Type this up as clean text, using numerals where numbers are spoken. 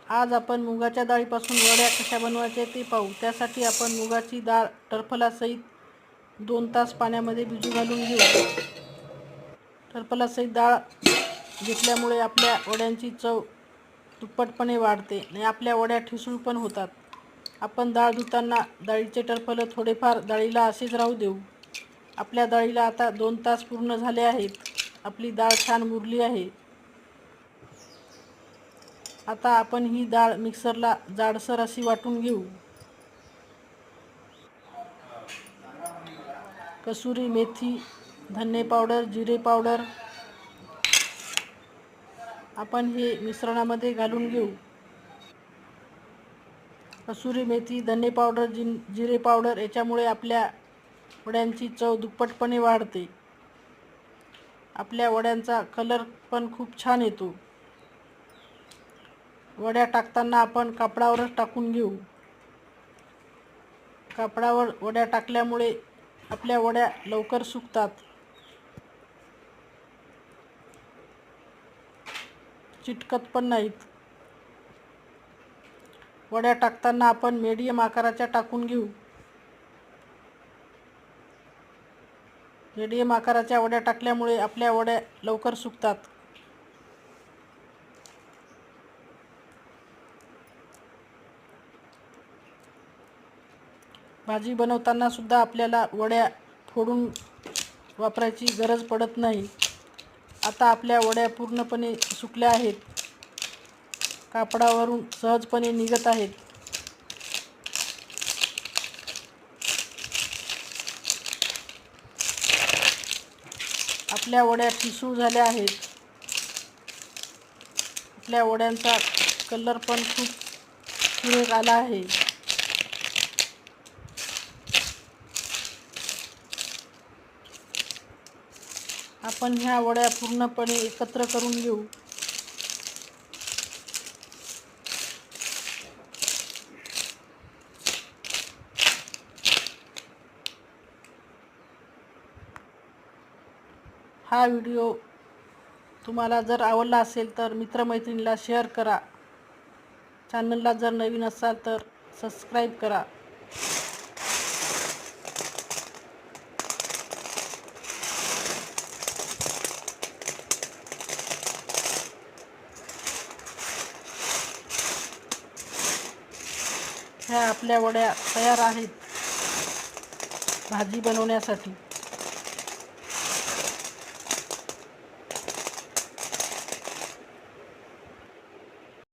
आज आपण मुगाच्या डाळीपासून वड्या कशा बनवायच्या ते पाहू। त्यासाठी आपण मुगाची डाळ टरफलासहित 2 तास पाण्यामध्ये भिजू घालून घेऊ। टरफलासहित डाळ घेतल्यामुळे आपल्या वड्यांची चव दुप्पटपणे वाढते आणि आपल्या वड्या ठिसूळ पण होतात। आपण डाळ धुताना डाळीचे टरफल थोडेफार डाळीला असेच राहू देऊ। आपल्या डाळीला आता 2 तास पूर्ण झाले आहेत। आपली डाळ छान मुरली आहे। आता आपण ही डाळ मिक्सरला जाडसर अशी वाटून घेऊ। कसुरी मेथी, धने पावडर, जिरे पावडर आपण हे मिश्रणामध्ये घालून घेऊ। कसुरी मेथी, धने पावडर, जिरे पावडर याच्यामुळे आपल्या वड्यांची चव दुप्पटपणे वाढते। आपल्या वड्यांचा कलर पण खूप छान येतो। वड्या टाकताना आपण कापडावरच टाकून घेऊ। कापडावर वड्या टाकल्यामुळे आपल्या वड्या लवकर सुकतात, चिटकत पण नाहीत। वड्या टाकताना आपण मीडियम आकाराच्या टाकून घेऊ। मीडियम आकाराच्या वड्या टाकल्यामुळे आपल्या वड्या लवकर सुकतात। भाजी बनवताना सुद्धा आपल्याला वड्या फोडून वापरायची गरज पडत नाही। आता आपल्या वड्या पूर्णपणे सुकल्या आहेत, कापडावरून सहजपणे निघत आहेत। आपल्या वड्या ठिसूळ झाल्या आहेत। आपल्या वड्यांचा कलर पण खूप सुरेख आला आहे। आपण ह्या वड्या पूर्णपणे एकत्र करून घेऊ। हा व्हिडिओ तुम्हाला जर आवडला असेल तर मित्रमैत्रिणीला शेअर करा। चॅनलला जर नवीन असाल तर सबस्क्राईब करा। ह्या आपल्या वड्या तयार आहेत भाजी बनवण्यासाठी।